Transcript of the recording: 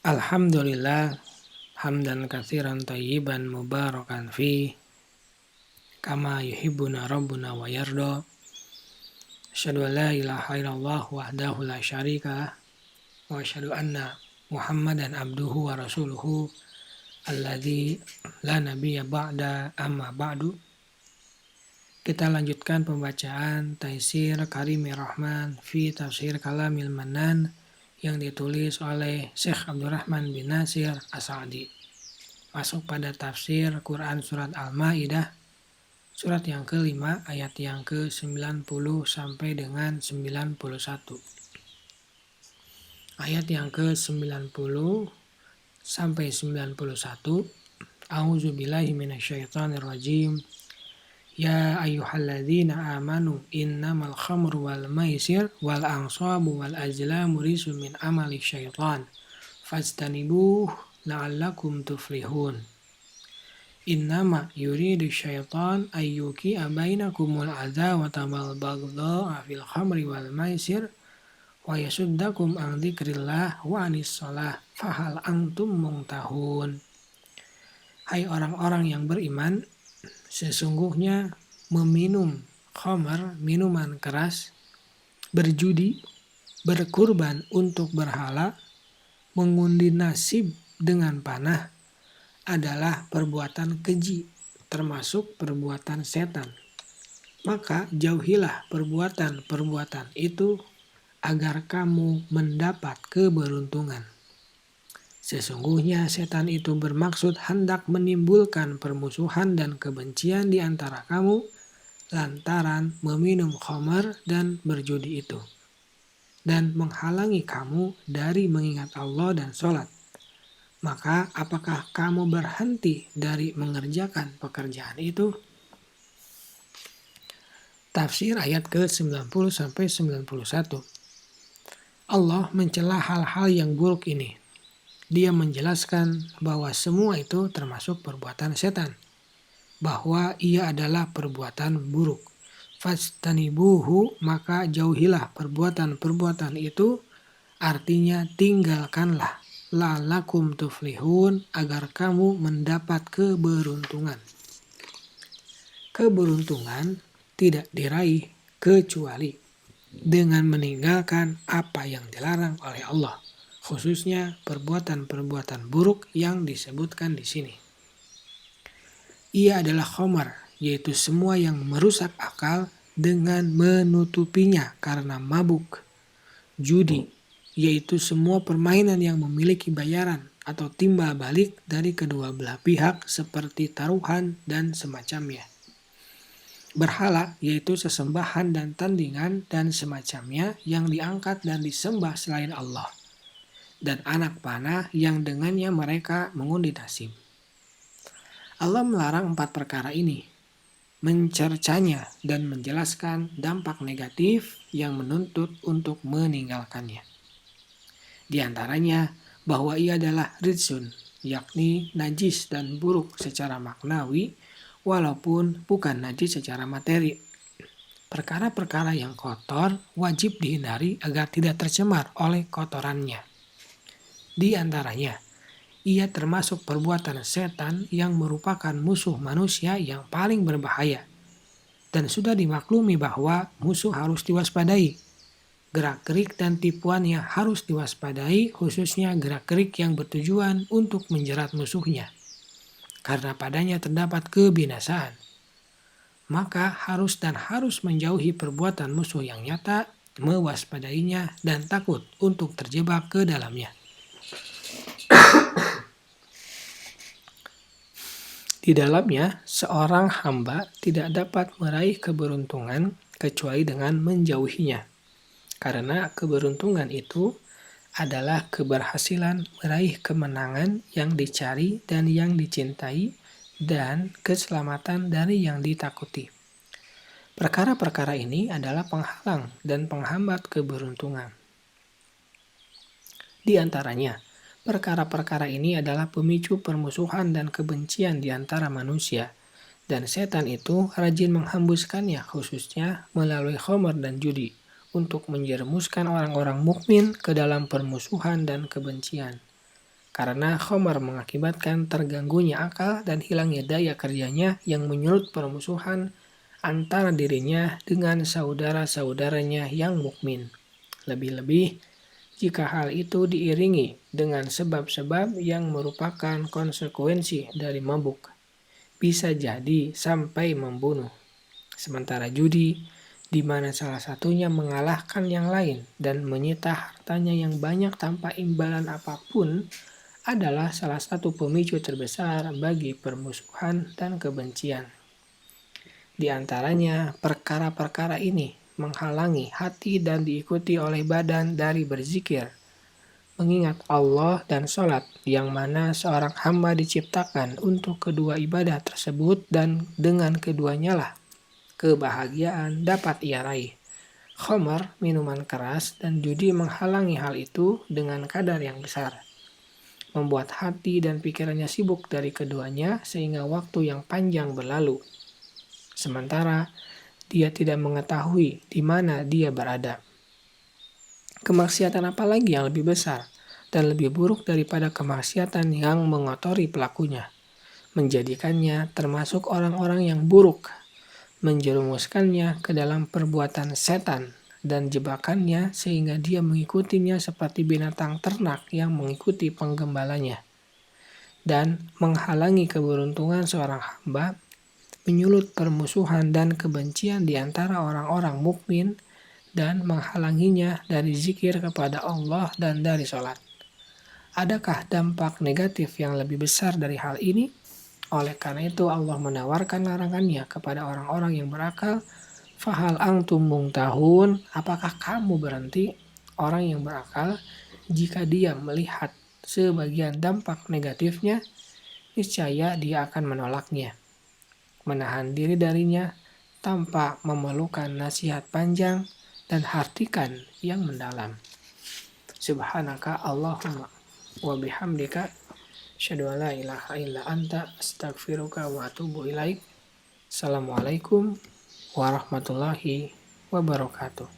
Alhamdulillah hamdan katsiran thayyiban mubarakan fi kama yuhibbuna rabbuna wa yarda. Asyhadu an la ilaha illallah wahdahu la syarika wa asyhadu anna Muhammadan abduhu wa rasuluhu alladzi la nabiyya ba'da amma ba'du. Kita lanjutkan pembacaan Taisir Karimir Rahman fi Tafsir Kalamil Mannan yang ditulis oleh Syekh Abdurrahman bin Nasir As-Sa'di. Masuk pada tafsir Quran Surat Al-Ma'idah, surat yang kelima ayat yang ke-90 sampai dengan 91. Ayat yang ke-90 sampai 91. A'udzubillahi minasyaitonirrajim. Ya ayyuhalladzina amanu innamal khamru wal maisir wal ansabu wal azlamu rijsun min amali syaitan fajtanibuhu la'allakum tuflihun. Innama yuridu syaitan ayyuki'a bainakumul adawata wal baghdha'a fil khamri wal maisir wa yasuddakum an dzikrillah wa anis shalah fahal antum muntahun. Hai orang-orang yang beriman, sesungguhnya meminum khamar, minuman keras, berjudi, berkurban untuk berhala, mengundi nasib dengan panah adalah perbuatan keji, termasuk perbuatan setan. Maka jauhilah perbuatan-perbuatan itu agar kamu mendapat keberuntungan. Sesungguhnya setan itu bermaksud hendak menimbulkan permusuhan dan kebencian di antara kamu lantaran meminum khamar dan berjudi itu, dan menghalangi kamu dari mengingat Allah dan sholat. Maka apakah kamu berhenti dari mengerjakan pekerjaan itu? Tafsir ayat ke-90 sampai 91. Allah mencela hal-hal yang buruk ini. Dia menjelaskan bahwa semua itu termasuk perbuatan setan, bahwa ia adalah perbuatan buruk. Fajtanibuhu, maka jauhilah perbuatan-perbuatan itu, artinya tinggalkanlah. La'allakum tuflihun, agar kamu mendapat keberuntungan. Keberuntungan tidak diraih kecuali dengan meninggalkan apa yang dilarang oleh Allah, khususnya perbuatan-perbuatan buruk yang disebutkan di sini. Ia adalah khamar, yaitu semua yang merusak akal dengan menutupinya karena mabuk. Judi, yaitu semua permainan yang memiliki bayaran atau timbal balik dari kedua belah pihak seperti taruhan dan semacamnya. Berhala, yaitu sesembahan dan tandingan dan semacamnya yang diangkat dan disembah selain Allah. Dan anak panah yang dengannya mereka mengundi nasib. Allah melarang 4 perkara ini, mencercanya dan menjelaskan dampak negatif yang menuntut untuk meninggalkannya. Di antaranya bahwa ia adalah rijsun, yakni najis dan buruk secara maknawi, walaupun bukan najis secara materi. Perkara-perkara yang kotor wajib dihindari agar tidak tercemar oleh kotorannya. Di antaranya, ia termasuk perbuatan setan yang merupakan musuh manusia yang paling berbahaya. Dan sudah dimaklumi bahwa musuh harus diwaspadai. Gerak-gerik dan tipuannya harus diwaspadai, khususnya gerak-gerik yang bertujuan untuk menjerat musuhnya, karena padanya terdapat kebinasaan. Maka harus menjauhi perbuatan musuh yang nyata, mewaspadainya, dan takut untuk terjebak ke dalamnya. Di dalamnya, seorang hamba tidak dapat meraih keberuntungan kecuali dengan menjauhinya. Karena keberuntungan itu adalah keberhasilan meraih kemenangan yang dicari dan yang dicintai, dan keselamatan dari yang ditakuti. Perkara-perkara ini adalah penghalang dan penghambat keberuntungan. Di antaranya, perkara-perkara ini adalah pemicu permusuhan dan kebencian di antara manusia, dan setan itu rajin menghembuskannya khususnya melalui khamar dan judi untuk menjerumuskan orang-orang mukmin ke dalam permusuhan dan kebencian. karena khamar mengakibatkan terganggunya akal dan hilangnya daya kerjanya yang menyulut permusuhan antara dirinya dengan saudara-saudaranya yang mukmin. Lebih-lebih jika hal itu diiringi dengan sebab-sebab yang merupakan konsekuensi dari mabuk, bisa jadi sampai membunuh. Sementara judi, di mana salah satunya mengalahkan yang lain dan menyita hartanya yang banyak tanpa imbalan apapun, adalah salah satu pemicu terbesar bagi permusuhan dan kebencian. Di antaranya, perkara-perkara ini menghalangi hati dan diikuti oleh badan dari berzikir, mengingat Allah dan sholat, yang mana seorang hamba diciptakan untuk kedua ibadah tersebut dan dengan keduanya lah kebahagiaan dapat ia raih. Khamar, minuman keras, dan judi menghalangi hal itu dengan kadar yang besar, membuat hati dan pikirannya sibuk dari keduanya sehingga waktu yang panjang berlalu. Sementara dia tidak mengetahui di mana dia berada. Kemaksiatan apa lagi yang lebih besar dan lebih buruk daripada kemaksiatan yang mengotori pelakunya, menjadikannya termasuk orang-orang yang buruk, menjerumuskannya ke dalam perbuatan setan dan jebakannya sehingga dia mengikutinya seperti binatang ternak yang mengikuti penggembalanya, dan menghalangi keberuntungan seorang hamba, menyulut permusuhan dan kebencian di antara orang-orang mukmin, dan menghalanginya dari zikir kepada Allah dan dari sholat. Adakah dampak negatif yang lebih besar dari hal ini? Oleh karena itu Allah menawarkan larangannya kepada orang-orang yang berakal. Fahal antum muntahun, apakah kamu berhenti? Orang yang berakal, jika dia melihat sebagian dampak negatifnya, niscaya dia akan menolaknya, menahan diri darinya tanpa memerlukan nasihat panjang dan hartikan yang mendalam. Subhanaka Allahumma wa bihamdika asyhadu an la ilaha illa anta astaghfiruka wa atubu ilaik. Assalamualaikum warahmatullahi wabarakatuh.